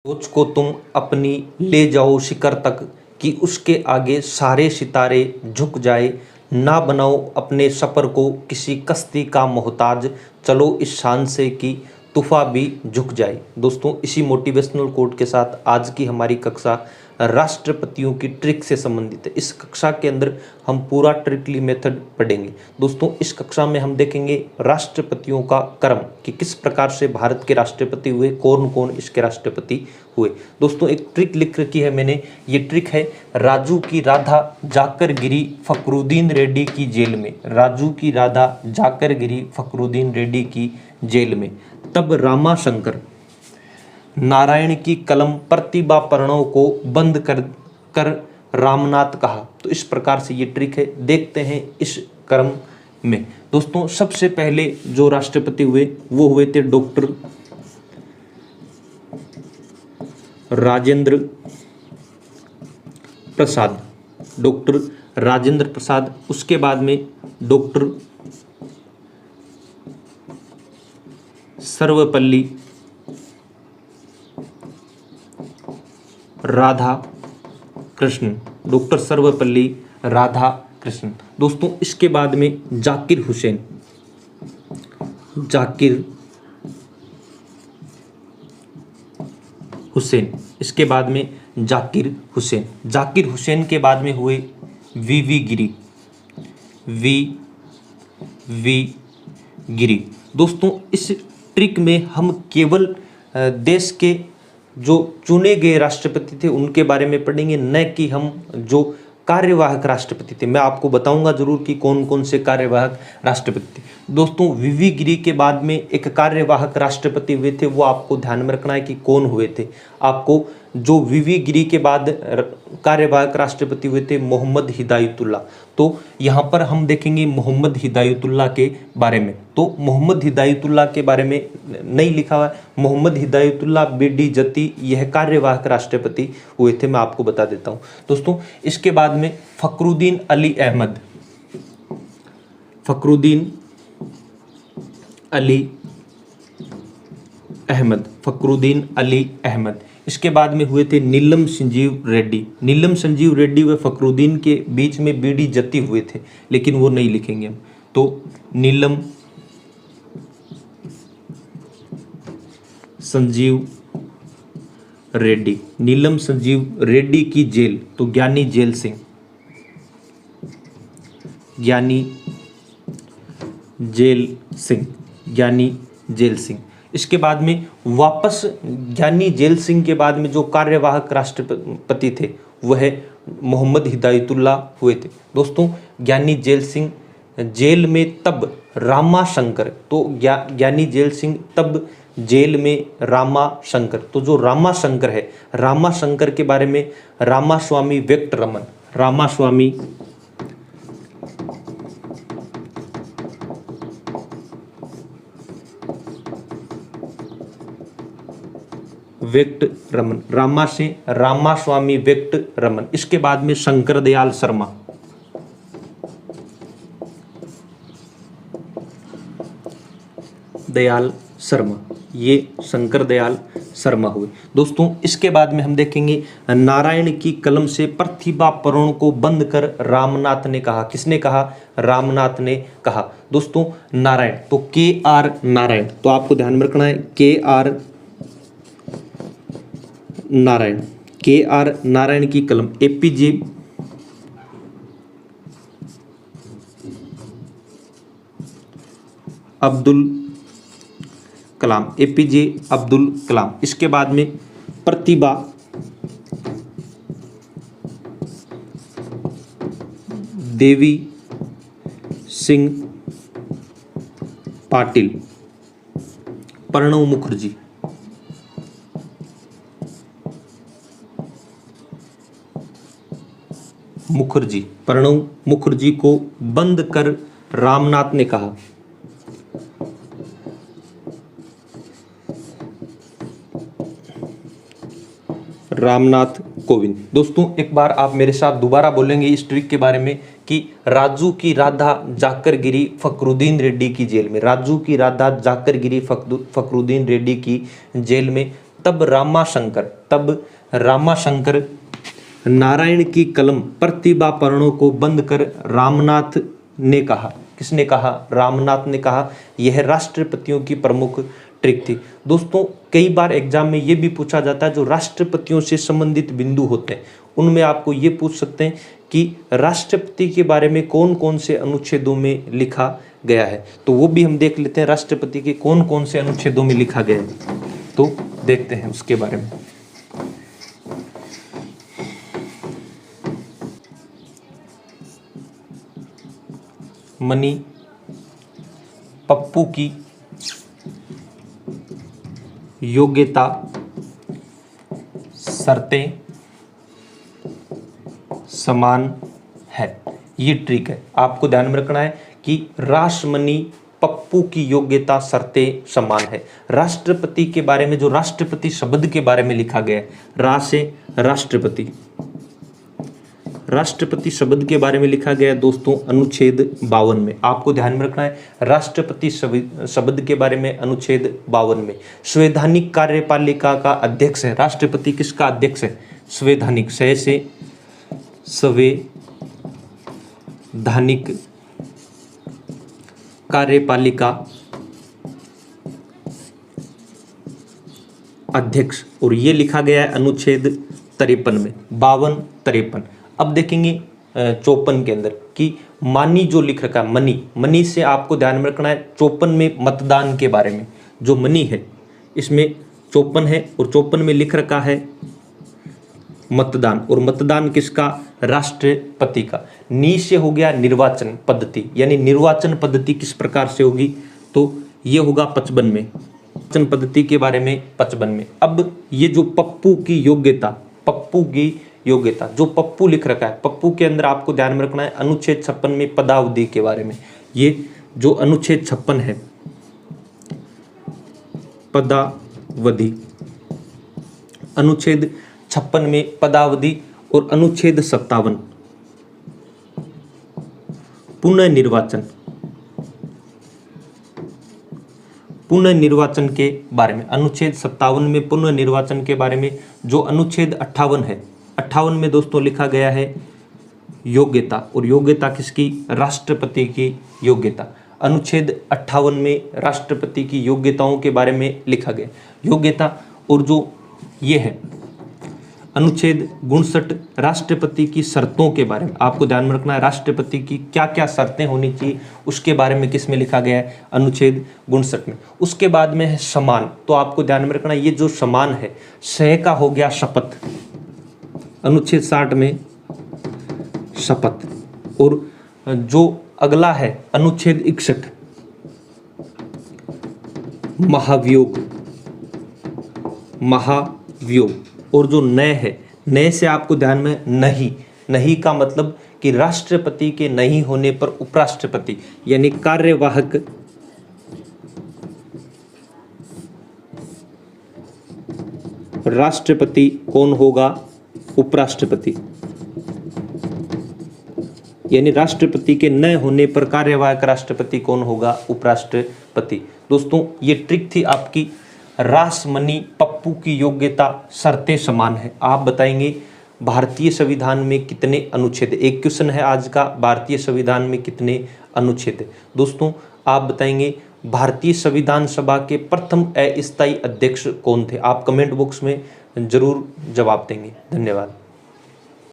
सोच को तुम अपनी ले जाओ शिखर तक कि उसके आगे सारे सितारे झुक जाए। ना बनाओ अपने सफ़र को किसी कश्ती का मोहताज, चलो इस शान से कि तूफ़ा भी झुक जाए। दोस्तों, इसी मोटिवेशनल कोट के साथ आज की हमारी कक्षा राष्ट्रपतियों की ट्रिक से संबंधित है। इस कक्षा के अंदर हम पूरा ट्रिकली मेथड पढ़ेंगे। दोस्तों, इस कक्षा में हम देखेंगे राष्ट्रपतियों का क्रम कि किस प्रकार से भारत के राष्ट्रपति हुए, कौन कौन इसके राष्ट्रपति हुए। दोस्तों, एक ट्रिक लिख रखी है मैंने। ये ट्रिक है, राजू की राधा जाकर गिरी फखरुद्दीन रेड्डी की जेल में। राजू की राधा जाकर गिरी फखरुद्दीन रेड्डी की जेल में। तब रामा शंकर नारायण की कलम प्रतिभा प्रणव को बंद कर रामनाथ कहा। तो इस प्रकार से ये ट्रिक है। देखते हैं इस क्रम में। दोस्तों, सबसे पहले जो राष्ट्रपति हुए वो हुए थे डॉक्टर राजेंद्र प्रसाद। डॉक्टर राजेंद्र प्रसाद। उसके बाद में डॉक्टर सर्वपल्ली राधा कृष्ण। डॉक्टर सर्वपल्ली राधा कृष्ण। दोस्तों, इसके बाद में जाकिर हुसैन। जाकिर हुसैन। इसके बाद में जाकिर हुसैन। जाकिर हुसैन के बाद में हुए वीवी गिरी। वी गिरी। दोस्तों, इस ट्रिक में हम केवल देश के जो चुने गए राष्ट्रपति थे उनके बारे में पढ़ेंगे, न कि हम जो कार्यवाहक राष्ट्रपति थे। मैं आपको बताऊंगा जरूर कि कौन कौन से कार्यवाहक राष्ट्रपति थे। दोस्तों, वीवी गिरी के बाद में एक कार्यवाहक राष्ट्रपति हुए थे, वो आपको ध्यान में रखना है कि कौन हुए थे। आपको जो वीवी गिरी के बाद कार्यवाहक राष्ट्रपति हुए थे मोहम्मद हिदायतुल्लाह। तो यहाँ पर हम देखेंगे मोहम्मद हिदायतुल्लाह के बारे में। तो मोहम्मद हिदायतुल्लाह के बारे में नहीं लिखा हुआ है। मोहम्मद हिदायतुल्लाह बेडी जती यह कार्यवाहक राष्ट्रपति हुए थे, मैं आपको बता देता हूँ। दोस्तों, इसके बाद में फखरुद्दीन अली अहमद। फखरुद्दीन अली अहमद। फखरुद्दीन अली अहमद। इसके बाद में हुए थे नीलम संजीव रेड्डी। नीलम संजीव रेड्डी व फखरुद्दीन के बीच में बीडी जत्ती हुए थे, लेकिन वो नहीं लिखेंगे हम। तो नीलम संजीव रेड्डी। नीलम संजीव रेड्डी की जेल, तो ज्ञानी जेल सिंह। ज्ञानी जेल सिंह। ज्ञानी जेल सिंह। इसके बाद में वापस ज्ञानी जेल सिंह के बाद में जो कार्यवाहक राष्ट्रपति थे वह मोहम्मद हिदायतुल्लाह हुए थे। दोस्तों, ज्ञानी जेल सिंह जेल में तब रामा शंकर। तो ज्ञानी जेल सिंह तब जेल में रामा शंकर। तो जो रामा शंकर है, रामा शंकर के बारे में रामास्वामी वेंकटरमन। रामास्वामी वेंकटरमन। रामा से रामास्वामी वेंकटरमन। इसके बाद में शंकर दयाल शर्मा। दयाल शर्मा। ये शंकर दयाल शर्मा हुए। दोस्तों, इसके बाद में हम देखेंगे नारायण की कलम से प्रतिभा प्रणव को बंद कर रामनाथ ने कहा। किसने कहा? रामनाथ ने कहा। दोस्तों, नारायण तो KR नारायण। तो आपको ध्यान में रखना है KR नारायण। KR नारायण की कलम। APJ अब्दुल कलाम। APJ अब्दुल कलाम। इसके बाद में प्रतिभा देवी सिंह पाटिल। प्रणव मुखर्जी। प्रणव मुखर्जी को बंद कर रामनाथ ने कहा। रामनाथ कोविंद। दोस्तों, एक बार आप मेरे साथ दोबारा बोलेंगे इस ट्रिक के बारे में कि राजू की राधा जाकर गिरी फखरुद्दीन रेड्डी की जेल में। राजू की राधा जाकर गिरी फखरुद्दीन रेड्डी की जेल में। तब रामाशंकर नारायण की कलम प्रतिभा पर्णों को बंद कर रामनाथ ने कहा। किसने कहा? रामनाथ ने कहा। यह राष्ट्रपतियों की प्रमुख ट्रिक थी। दोस्तों कई बार एग्जाम में ये भी पूछा जाता है, जो राष्ट्रपतियों से संबंधित बिंदु होते हैं उनमें आपको ये पूछ सकते हैं कि राष्ट्रपति के बारे में कौन कौन से अनुच्छेदों में लिखा गया है। तो वो भी हम देख लेते हैं, राष्ट्रपति के कौन कौन से अनुच्छेदों में लिखा गया है, तो देखते हैं उसके बारे में। मनी पप्पू की योग्यता शर्तें समान है। ये ट्रिक है, आपको ध्यान में रखना है कि रासमनी पप्पू की योग्यता शर्तें समान है। राष्ट्रपति के बारे में, जो राष्ट्रपति शब्द के बारे में लिखा गया है, रा से राष्ट्रपति, राष्ट्रपति शब्द के बारे में लिखा गया है दोस्तों अनुच्छेद 52 में। आपको ध्यान में रखना है राष्ट्रपति शब्द के बारे में अनुच्छेद 52 में। संवैधानिक कार्यपालिका का अध्यक्ष है राष्ट्रपति। किसका अध्यक्ष है? संवैधानिक, सह से संवैधानिक कार्यपालिका अध्यक्ष, और ये लिखा गया है अनुच्छेद 53 में, 52-53। अब देखेंगे 54 के अंदर कि मानी जो लिख रखा है, मनी से आपको ध्यान में रखना है 54 में मतदान के बारे में। जो मनी है इसमें 54 है और 54 में लिख रखा है मतदान, और मतदान किसका? राष्ट्रपति का। नी से हो गया निर्वाचन पद्धति, यानी निर्वाचन पद्धति किस प्रकार से होगी, तो ये होगा 55 में, निर्वाचन पद्धति के बारे में 55 में। अब ये जो पप्पू की योग्यता, जो पप्पू लिख रखा है, पप्पू के अंदर आपको ध्यान में रखना है अनुच्छेद 56 में पदावधि के बारे में। ये जो अनुच्छेद 56 है पदावधि, अनुच्छेद 56 में पदावधि, और अनुच्छेद 57 पुनर्निर्वाचन के बारे में। अनुच्छेद 57 में पुनर्निर्वाचन के बारे में। जो अनुच्छेद 58 है, 58 में दोस्तों लिखा गया है योग्यता, और योग्यता किसकी? राष्ट्रपति की योग्यता। अनुच्छेद 58 में राष्ट्रपति की योग्यताओं के बारे में लिखा गया योग्यता। और जो ये है अनुच्छेद 59 राष्ट्रपति की शर्तों के बारे में। आपको ध्यान में रखना है राष्ट्रपति की क्या क्या शर्तें होनी चाहिए, उसके बारे में किस में लिखा गया है? अनुच्छेद 59 में। उसके बाद में है समान, तो आपको ध्यान में रखना ये जो समान है, सह का हो गया शपथ, अनुच्छेद 60 में शपथ। और जो अगला है अनुच्छेद 61 महाभियोग, और जो नए है, नए से आपको ध्यान में नहीं का मतलब कि राष्ट्रपति के नहीं होने पर उपराष्ट्रपति, यानी कार्यवाहक राष्ट्रपति कौन होगा? उपराष्ट्रपति। यानी राष्ट्रपति के न होने पर कार्यवाहक राष्ट्रपति कौन होगा? उपराष्ट्रपति। दोस्तों ये ट्रिक थी आपकी, रासमनी पप्पू की योग्यता शर्तें समान है। आप बताएंगे भारतीय संविधान में कितने अनुच्छेद? एक क्वेश्चन है आज का, भारतीय संविधान में कितने अनुच्छेद? दोस्तों आप बताएंगे भारतीय संविधान सभा के प्रथम अस्थायी अध्यक्ष कौन थे? आप कमेंट बॉक्स में जरूर जवाब देंगे। धन्यवाद।